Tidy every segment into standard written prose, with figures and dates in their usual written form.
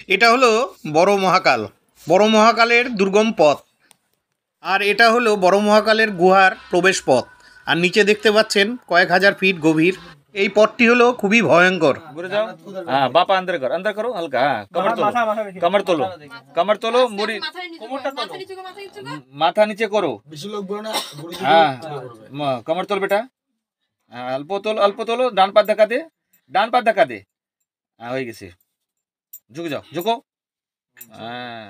এটা হলো বড় মহাকাল, বড় মহাকালের দুর্গম পথ। আর এটা হলো বড় মহাকালের গুহার প্রবেশ পথ। আর নিচে দেখতে পাচ্ছেন কয়েক হাজার ফিট গভীর। এই পথটি হলো খুবই ভয়ঙ্কর। घुर जाओ। हाँ बापा अंदर करो हल्का। हाँ कमर तोलो मुड़ी माथा नीचे करो। हाँ कमर तोल बेटा। हाँ अल्प तोलो डान पात धक्का दे। हाँ हो गेছে। झुक जाओ झुको। हाँ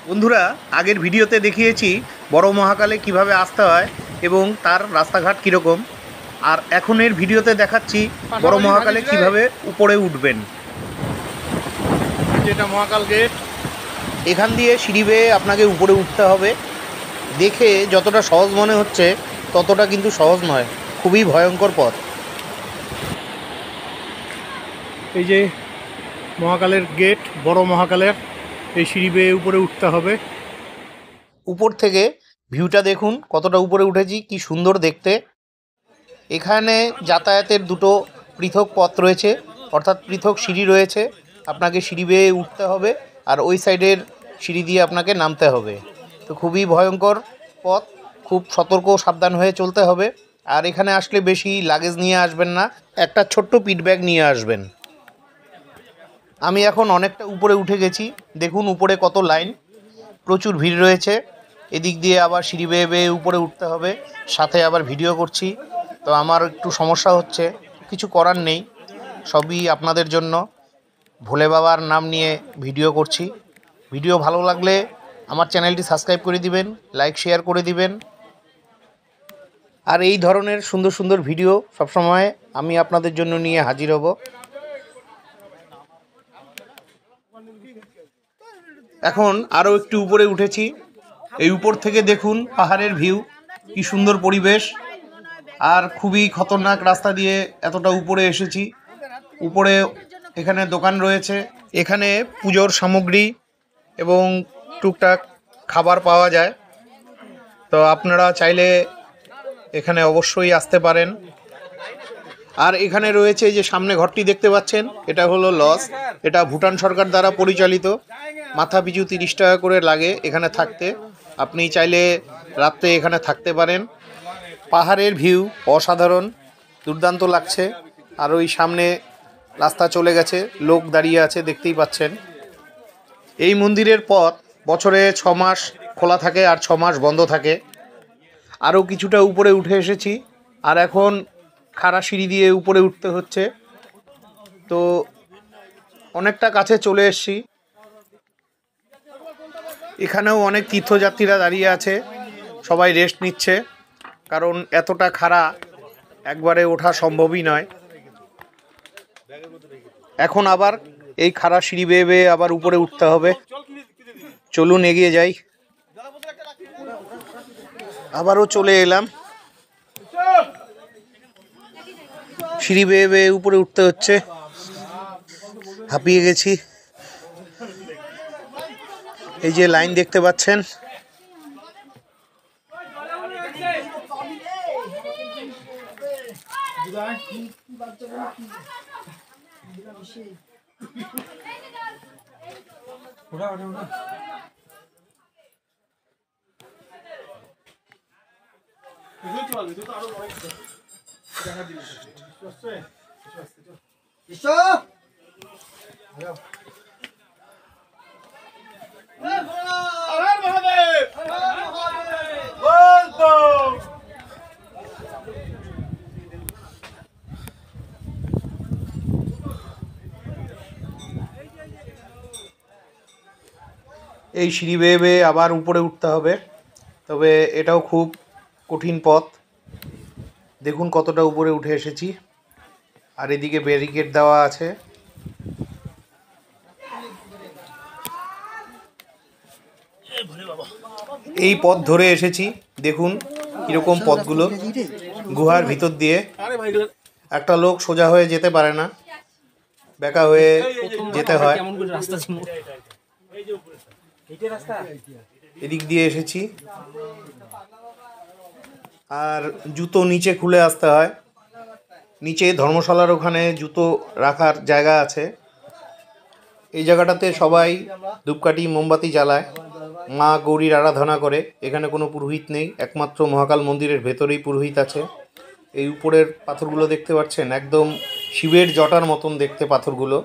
বন্ধুরা, আগের ভিডিওতে দেখিয়েছি বড় মহাকালে কিভাবে আসতে হয় এবং তার রাস্তাঘাট কীরকম। আর এখনের ভিডিওতে দেখাচ্ছি বড় মহাকালে কিভাবে উপরে উঠবেন। যেটা মহাকাল গেট, এখান দিয়ে সিঁড়ি বেয়ে আপনাকে উপরে উঠতে হবে। দেখে যতটা সহজ মনে হচ্ছে ততটা কিন্তু সহজ নয়, খুবই ভয়ঙ্কর পথ। এই যে মহাকালের গেট, বড় মহাকালের, এই সিঁড়ি বেয়ে উপরে উঠতে হবে। উপর থেকে ভিউটা দেখুন, কতটা উপরে উঠেছি, কি সুন্দর দেখতে। এখানে যাতায়াতের দুটো পৃথক পথ রয়েছে, অর্থাৎ পৃথক সিঁড়ি রয়েছে। আপনাকে সিঁড়ি বেয়ে উঠতে হবে আর ওই সাইডের সিঁড়ি দিয়ে আপনাকে নামতে হবে। তো খুবই ভয়ঙ্কর পথ, খুব সতর্ক সাবধান হয়ে চলতে হবে। আর এখানে আসলে বেশি লাগেজ নিয়ে আসবেন না, একটা ছোট্ট পিট ব্যাগ নিয়ে আসবেন। আমি এখন অনেকটা উপরে উঠে গেছি, দেখুন উপরে কত লাইন, প্রচুর ভিড় রয়েছে। এদিক দিয়ে আবার সিঁড়ি বেয়ে বেয়ে উপরে উঠতে হবে, সাথে আবার ভিডিও করছি। তো আমার একটু সমস্যা হচ্ছে, কিছু করার নেই, সবই আপনাদের জন্য। ভোলে বাবার নাম নিয়ে ভিডিও করছি। ভিডিও ভালো লাগলে আমার চ্যানেলটি সাবস্ক্রাইব করে দিবেন, লাইক শেয়ার করে দিবেন। আর এই ধরনের সুন্দর সুন্দর ভিডিও সবসময় আমি আপনাদের জন্য নিয়ে হাজির হব। এখন আরও একটু উপরে উঠেছি। এই উপর থেকে দেখুন পাহাড়ের ভিউ, কি সুন্দর পরিবেশ। আর খুবই খতরনাক রাস্তা দিয়ে এতটা উপরে এসেছি। উপরে এখানে দোকান রয়েছে, এখানে পুজোর সামগ্রী এবং টুকটাক খাবার পাওয়া যায়। তো আপনারা চাইলে এখানে অবশ্যই আসতে পারেন। আর এখানে রয়েছে যে সামনে ঘরটি দেখতে পাচ্ছেন, এটা হলো লজ। এটা ভুটান সরকার দ্বারা পরিচালিত। মাথা পিছু 30 টাকা করে লাগে এখানে থাকতে। আপনি চাইলে রাত্রে এখানে থাকতে পারেন। পাহাড়ের ভিউ অসাধারণ, দুর্দান্ত লাগছে। আর ওই সামনে রাস্তা চলে গেছে, লোক দাঁড়িয়ে আছে, দেখতেই পাচ্ছেন। এই মন্দিরের পথ বছরে 6 মাস খোলা থাকে আর 6 মাস বন্ধ থাকে। আরও কিছুটা উপরে উঠে এসেছি, আর এখন খাড়া সিঁড়ি দিয়ে উপরে উঠতে হচ্ছে। তো অনেকটা কাছে চলে এসেছি। এখানেও অনেক তীর্থযাত্রীরা দাঁড়িয়ে আছে, সবাই রেস্ট নিচ্ছে, কারণ এতটা খাড়া একবারে ওঠা সম্ভবই নয়। এখন আবার এই খাড়া সিঁড়ি বেয়ে বেয়ে আবার উপরে উঠতে হবে। চলুন এগিয়ে যাই। আবারও চলে এলাম, সিঁড়ি বেয়ে বেয়ে উপরে উঠতে হচ্ছে, হাঁপিয়ে গেছি। এই যে লাইন দেখতে পাচ্ছেন, এই সিঁড়ি বেয়ে বেয়ে আবার উপরে উঠতে হবে। তবে এটাও খুব কঠিন পথ, দেখুন কতটা উপরে উঠে এসেছি। আর এদিকে ব্যারিকেড দেওয়া আছে। এই পথ ধরে এসেছি, দেখুন কীরকম পথগুলো, গুহার ভিতর দিয়ে। একটা লোক সোজা হয়ে যেতে পারে না, বেঁকা হয়ে যেতে হয়। এদিক দিয়ে এসেছি। আর জুতো নিচে খুলে আসতে হয়। নিচে ধর্মশালার ওখানে জুতো রাখার জায়গা আছে। এই জায়গাটাতে সবাই ধূপকাঠি মোমবাতি জ্বালায়, মা গৌরীর আরাধনা করে। এখানে কোনো পুরোহিত নেই, একমাত্র মহাকাল মন্দিরের ভেতরেই পুরোহিত আছে। এই উপরের পাথরগুলো দেখতে পাচ্ছেন, একদম শিবের জটার মতন দেখতে পাথরগুলো।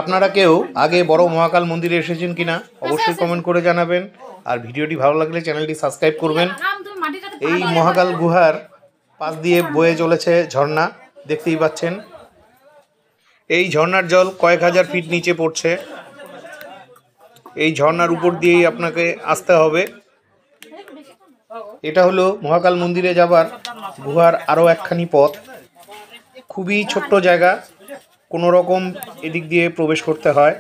আপনারা কেউ আগে বড় মহাকাল মন্দিরে এসেছেন কিনা অবশ্যই কমেন্ট করে জানাবেন। আর ভিডিওটি ভালো লাগলে চ্যানেলটি সাবস্ক্রাইব করবেন। এই মহাকাল গুহার পাশ দিয়ে বয়ে চলেছে ঝর্ণা, দেখতেই পাচ্ছেন। এই ঝর্ণার জল কয়েক হাজার ফিট নিচে পড়ছে। এই ঝর্ণার উপর দিয়েই আপনাকে আসতে হবে। এটা হলো মহাকাল মন্দিরে যাবার গুহার আরও একখানি পথ। খুবই ছোট্ট জায়গা, কোনো রকম এদিক দিয়ে প্রবেশ করতে হয়।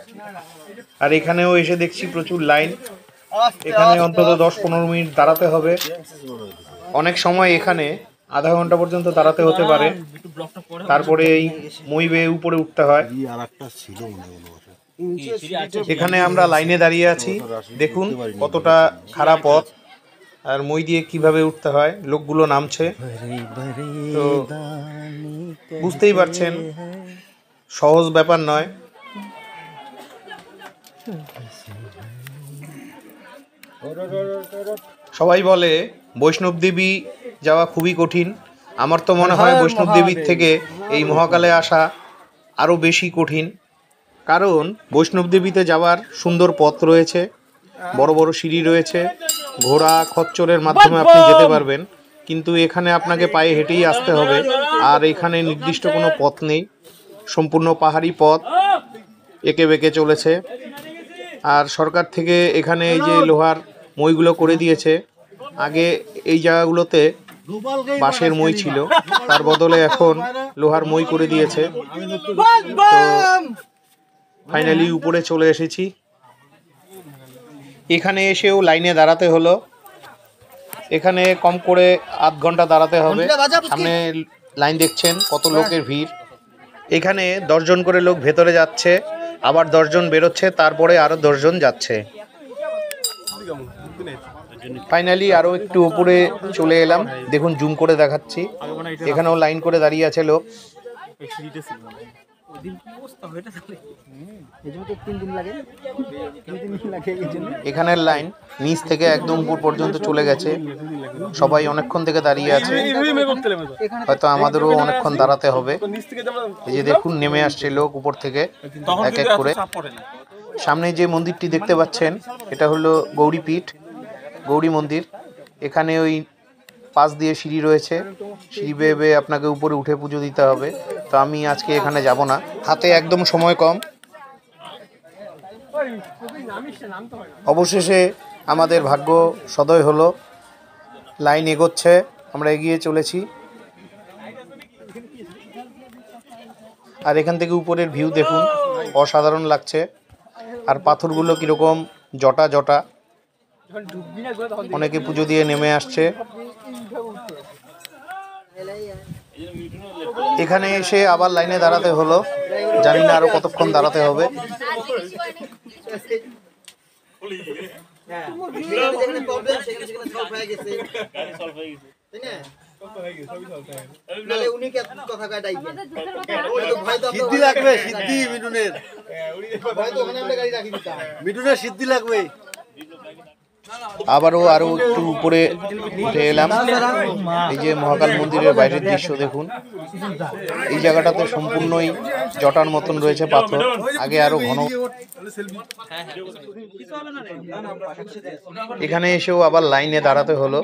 আর এখানেও এসে দেখছি প্রচুর লাইন। এখানে অন্তত 10-15 মিনিট দাঁড়াতে হবে। অনেক সময় এখানে আধা ঘন্টা পর্যন্ত দাঁড়াতে হতে পারে। তারপরে এই মই বেয়ে উপরে উঠতে হয়। এখানে আমরা লাইনে দাঁড়িয়ে আছি, দেখুন কতটা খারাপ পথ আর মই দিয়ে কিভাবে উঠতে হয়। লোকগুলো নামছে, তো বুঝতেই পারছেন সহজ ব্যাপার নয়। সবাই বলে বৈষ্ণব দেবী যাওয়া খুবই কঠিন। আমার তো মনে হয় বৈষ্ণব দেবীর থেকে এই মহাকালে আসা আরও বেশি কঠিন, কারণ বৈষ্ণব দেবীতে যাওয়ার সুন্দর পথ রয়েছে, বড় বড় সিঁড়ি রয়েছে, ঘোড়া খচ্চরের মাধ্যমে আপনি যেতে পারবেন। কিন্তু এখানে আপনাকে পায়ে হেঁটেই আসতে হবে। আর এখানে নির্দিষ্ট কোনো পথ নেই, সম্পূর্ণ পাহাড়ি পথ, এঁকে বেঁকে চলেছে। আর সরকার থেকে এখানে এই যে লোহার মইগুলো করে দিয়েছে। আগে এই জায়গাগুলোতে বাঁশের মই ছিল, তার বদলে এখন লোহার মই করে দিয়েছে। তো ফাইনালি উপরে চলে এসেছি। এখানে এসেও লাইনে দাঁড়াতে হলো। এখানে কম করে আধ ঘন্টা দাঁড়াতে হবে। সামনে লাইন দেখছেন, কত লোকের ভিড়। এখানে 10 জন করে লোক ভেতরে যাচ্ছে, আবার 10 জন বেরোচ্ছে, তারপরে আরও 10 জন যাচ্ছে। ফাইনালি আরও একটু উপরে চলে এলাম, দেখুন জুম করে দেখাচ্ছি। এখানেও লাইন করে দাঁড়িয়ে আছে লোক। এখানের লাইন নিচ থেকে একদম উপর পর্যন্ত চলে গেছে। সবাই অনেকক্ষণ থেকে দাঁড়িয়ে আছে, হয়তো আমাদেরও অনেকক্ষণ দাঁড়াতে হবে। এই যে দেখুন নেমে আসছে লোক উপর থেকে এক এক করে। সামনে যে মন্দিরটি দেখতে পাচ্ছেন, এটা হলো গৌরীপীঠ, গৌরী মন্দির। এখানে ওই পাশ দিয়ে সিঁড়ি রয়েছে, সিঁড়ি বেয়ে বেয়ে আপনাকে উপরে উঠে পুজো দিতে হবে। তো আমি আজকে এখানে যাব না, হাতে একদম সময় কম। অবশেষে আমাদের ভাগ্য সদয় হলো, লাইন এগোচ্ছে, আমরা এগিয়ে চলেছি। আর এখান থেকে উপরের ভিউ দেখুন, অসাধারণ লাগছে। আর পাথরগুলো কীরকম জটা জটা, অনেকে পুজো দিয়ে নেমে আসছে। এখানে এসে আবার লাইনে দাঁড়াতে হলো, জানি না আরো কতক্ষণ দাঁড়াতে হবে। সিদ্ধি লাগবে। আবারও আরো একটু উপরে উঠে এলাম। এই যে মহাকাল মন্দিরের বাইরের দৃশ্য দেখুন। এই জায়গাটাতে সম্পূর্ণই জটার মতন রয়েছে পাথর, আগে আরো ঘন। এখানে এসেও আবার লাইনে দাঁড়াতে হলো।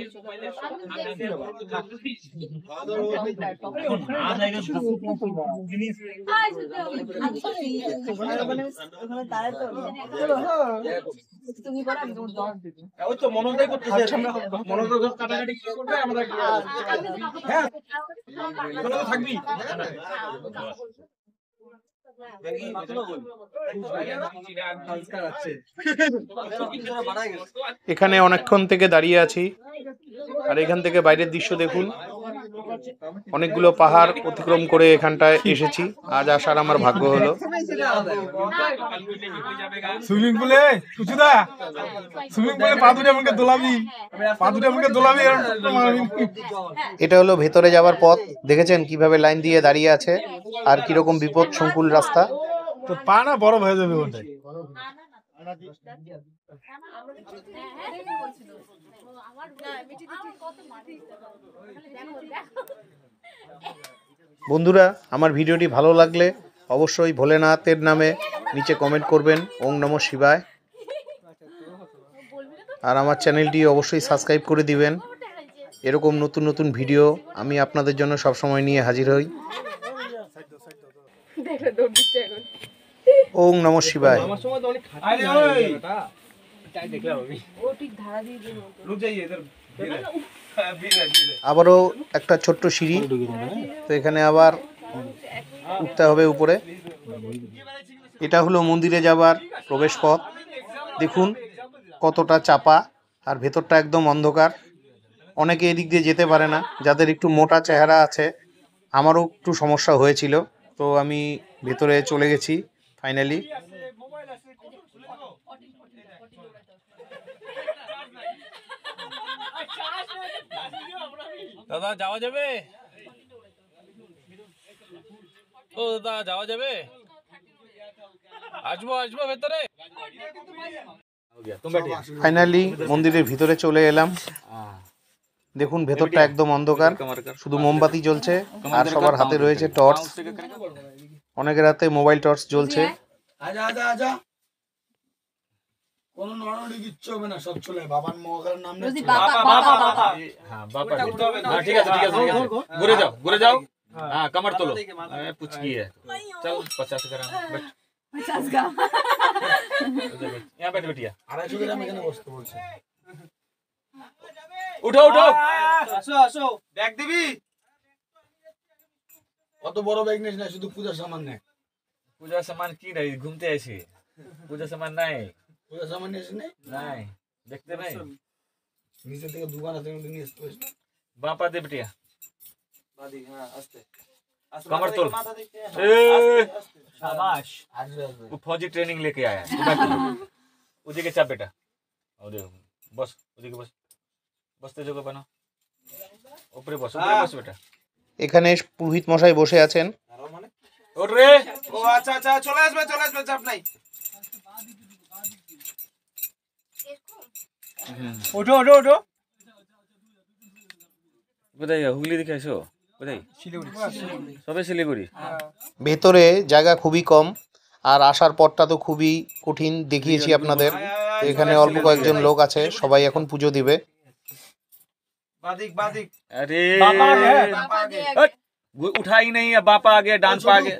এখানে অনেকক্ষণ থেকে দাঁড়িয়ে আছি। আর এখান থেকে বাইরের দৃশ্য দেখুন। অনেকগুলো পাহাড় অতিক্রম করে এখানটায় এসেছি। আজ আসার আমার ভাগ্য হলো। সুইমিং পুলে সুচুদা, সুইমিং পুলে পা দুটো আমাকে দোলাবি, পা দুটো আমাকে দোলাবি। এটা হলো ভেতরে যাওয়ার পথ। দেখেছেন কিভাবে লাইন দিয়ে দাঁড়িয়ে আছে আর কিরকম বিপদ সংকুল রাস্তা। তো পা না বরফ হয়ে যাবে ওটাই। বন্ধুরা, আমার ভিডিওটি ভালো লাগলে অবশ্যই ভোলেনাথের নামে নিচে কমেন্ট করবেন, ওং নমঃ শিবায়। আর আমার চ্যানেলটি অবশ্যই সাবস্ক্রাইব করে দিবেন। এরকম নতুন নতুন ভিডিও আমি আপনাদের জন্য সবসময় নিয়ে হাজির হই। ওং নমঃ শিবায়। আরে ওই আবারও একটা ছোট্ট সিঁড়ি, তো এখানে আবার উঠতে হবে উপরে। এটা হলো মন্দিরে যাবার প্রবেশ পথ। দেখুন কতটা চাপা, আর ভেতরটা একদম অন্ধকার। অনেকে এদিক দিয়ে যেতে পারে না, যাদের একটু মোটা চেহারা আছে। আমারও একটু সমস্যা হয়েছিল, তো আমি ভেতরে চলে গেছি ফাইনালি। দাদা যাওয়া যাবে? ও দাদা যাওয়া যাবে? আসবো আসবো ভেতরে। ফাইনালি মন্দিরের ভিতরে চলে এলাম। দেখুন ভেতরটা একদম অন্ধকার, শুধু মোমবাতি জ্বলছে আর সবার হাতে রয়েছে টর্চ। অনেকের হাতে মোবাইল টর্চ জ্বলছে। আজা আজা আজা কোনো নড়ানড়ি কিচ্ছু হবে না, সব চলে বাবার মহাকালের নাম নিয়ে চলে। हाँ बापा हाँ ठीक है ठीक है घुरे जाओ हाँ कमर तोलो पूछ की है चल 50 ग्राम बैठ 50 ग्राम यहाँ बैठ बेटिया 250 গ্রাম এখানে বসতে বলছে। उठो उठो আসো ব্যাগ দিবি। অত বড় ব্যাগ নিস না, শুধু পূজার সামান নে। पूजा सामान की रही घूमते ऐसे पूजा सामान नहीं পূজার সামান নিস নে, नहीं देखते नहीं নিচে থেকে দোকান আছে ওখানে নিয়ে আসতে হবে। बापा दे बेटिया বাদি হ্যাঁ আস্তে कमर तोल শাবাশ। আসবে আসবে। वो फौजी ट्रेनिंग लेके आया है उदी के चाप बेटा और देखो बस उदी के बस बसते जगह बनो ऊपर बस बेटा এখানে পুরোহিত মশাই বসে আছেন। उठ रे ও আচ্ছা আচ্ছা চলে আসবে চাপ নাই। ওঠো ওঠো ওঠো। কোথায় হুগলি দেখে আসো কোথায় সবে শিলিগুড়ি ভেতরে জায়গা খুবই কম, আর আসার পথটা তো খুবই কঠিন দেখিয়েছি আপনাদের। তো এখানে অল্প কয়েকজন লোক আছে, সবাই এখন পুজো দিবে। বাদিক বাদিক अरे बापा आ गया, बापा आ गया। हट, वो उठा ही नहीं है बापा आ गया डांस पा गया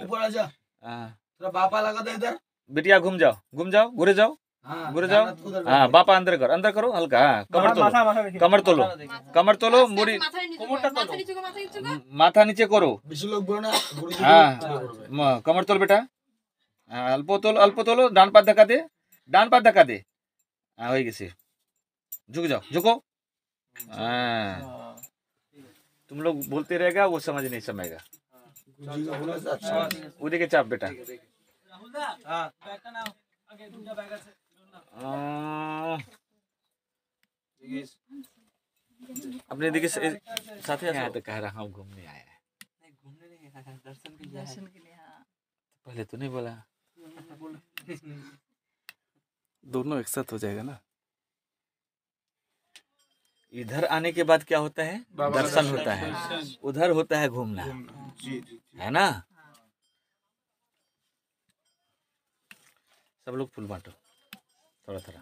ऊपर आजा, हाँ, तेरा बापा लगा दे इधर। बिटिया घूम जाओ घुरे जाओ हाँ घुरे जाओ उधर हाँ बापा अंदर करो हल्का हाँ कमर तोलो मुड़ी माथा नीचे करो বেশি লোক বড় না, গুরুজি हाँ বড়। कमर तोल बेटा हाँ अल्प तोलो डान पात धक्का दे हाँ हो गए झुक जाओ झुको हाँ तुम लोग बोलते रहेगा वो समझ नहीं समेगा গুরুজি का बोला था, अच्छा उधर के चाप बेटा হ্যাঁ ব্যাগটা নাও আগে দুটো ব্যাগ আছে। अपने दिखे साथी आया तो कह रहा हूँ घूमने आया है दर्शन के लिए हाँ पहले तो नहीं बोला दोनों एक साथ हो जाएगा ना। इधर आने के बाद क्या होता है दर्शन होता है उधर होता है घूमना है ना सब लोग फूल बांटो थोड़ा थोड़ा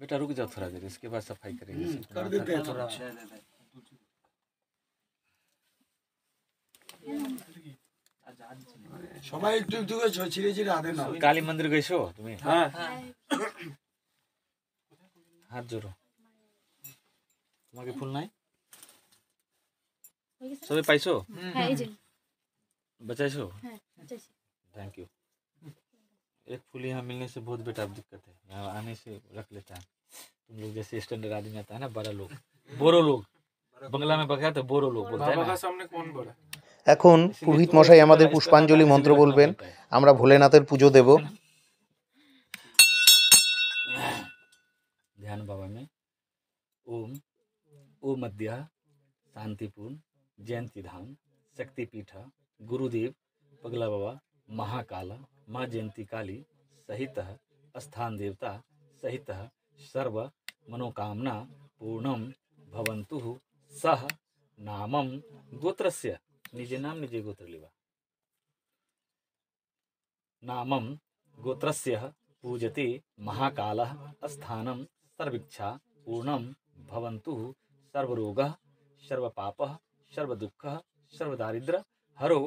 बेटा रुक जाओ थोड़ा देर इसके बाद सफाई करेंगे कर देते हैं थोड़ा। সবাই একটু একটু করে ছিঁড়ে ছিঁড়ে হাতে নাও। काली मंदिर गए सो तुम्हें হ্যাঁ हाथ जोड़ो तुम्हारे फूल नहीं सबे पाइसो হ্যাঁ এই যে बचाइसो হ্যাঁ চাইছি थैंक यू एक फूल यहाँ मिलने से बहुत बेटा दिक्कत है यहाँ आने से रख लेता है तुम लोग जैसे स्टैंडर्ड आदमी आता है ना बड़ा लोग बोरो लोग बंगला में बगैर तो बोरो लोग बोलते हैं ना সামনে কোন বড়? এখন পুরোহিত মশাই আমাদের পুষ্পাঞ্জলি মন্ত্র বলবেন। আমরা ভোলেনাথের পুজো দেব। ध्यान बाबा में ओम ओ मध्य शांतिपूर्ण जयंती धाम शक्तिपीठ गुरुदेव पगला बाबा महाकाल माँ जयंती काली सहित स्थान देवता सहित सर्व मनोकामना पूर्णम भवन्तु सह नामम गोत्रस्य निजे नाम निजे गोत्र लेवा नामम गोत्रस्य पूजते महाकालः स्थानं सर्वेच्छा पूर्णं भवन्तु सर्वरोगः सर्वपापः सर्वदुःखः सर्वदारिद्र्य हरो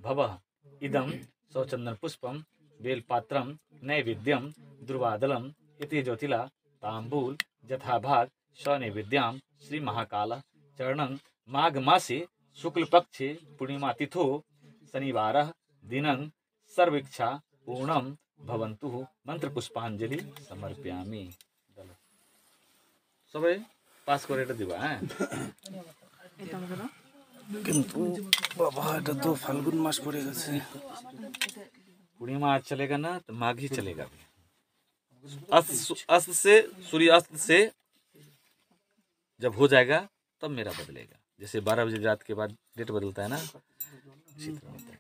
भवः इदं सौचन्दनपुष्पं बेलपात्रं नैवेद्यं दुर्वादलम् इति ज्योतिला ताम्बूल यथाभाग स्वनैवेद्यां श्री महाकाल चरणं माघ मासे शुक्ल पक्षे पूर्णिमा तिथो शनिवारः दिनं सर्वेच्छा पूर्णं भवन्तु मंत्र पुष्पांजलि समर्पयामि सबै पास করে এটা দিবা হ্যাঁ কিন্তু বাবা এটা তো ফাল্গুন মাস পড়ে গেছে पूर्णिमा आज चलेगा ना तो माघ ही चलेगा भी अस्त से सूर्यास्त से जब हो जाएगा तब मेरा बदलेगा जैसे 12 बजे रात के बाद डेट बदलता है ना इसी तरह होता है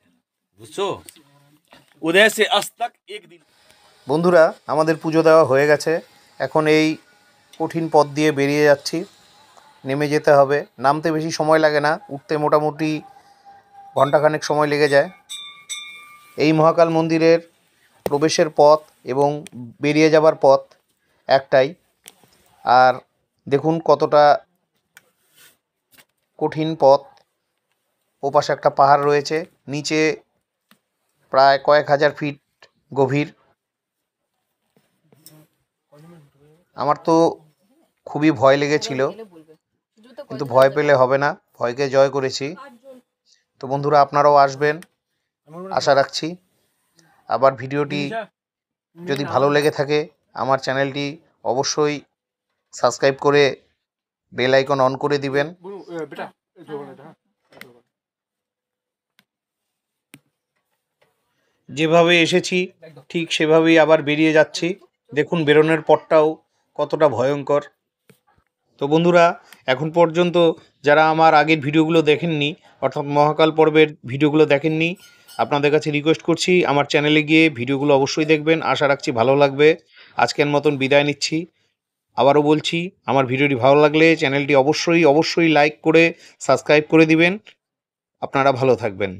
बुझছো उदय से अस्त तक एक दिन বন্ধুরা আমাদের পুজো দেওয়া হয়ে গেছে এখন এই কঠিন পথ দিয়ে বেরিয়ে যাচ্ছি নেমে যেতে হবে নামতে বেশি সময় লাগে না উঠতে মোটামুটি ঘন্টাখানেক সময় লেগে যায় এই মহাকাল মন্দিরের প্রবেশের পথ এবং বেরিয়ে যাবার পথ একটাই আর দেখুন কতটা কঠিন পথ ওপাশে একটা পাহাড় রয়েছে নিচে প্রায় কয়েক হাজার ফিট গভীর আমার তো খুবই ভয় লেগেছিল কিন্তু ভয় পেলে হবে না ভয়কে জয় করেছি তো বন্ধুরা আপনারাও আসবেন আশা রাখছি আবার ভিডিওটি যদি ভালো লেগে থাকে আমার চ্যানেলটি অবশ্যই সাবস্ক্রাইব করে বেল আইকন অন করে দিবেন যেভাবে এসেছি ঠিক সেভাবেই আবার বেরিয়ে যাচ্ছি দেখুন বেরোনোর পথটাও কতটা ভয়ঙ্কর তো বন্ধুরা এখন পর্যন্ত যারা আমার আগের ভিডিওগুলো দেখেননি অর্থাৎ মহাকাল পর্বের ভিডিওগুলো দেখেননি আপনাদের কাছে রিকোয়েস্ট করছি আমার চ্যানেলে গিয়ে ভিডিওগুলো অবশ্যই দেখবেন আশা রাখছি ভালো লাগবে আজকের মতন বিদায় নিচ্ছি আবারও বলছি আমার ভিডিওটি ভালো লাগলে চ্যানেলটি অবশ্যই লাইক করে সাবস্ক্রাইব করে দিবেন আপনারা ভালো থাকবেন।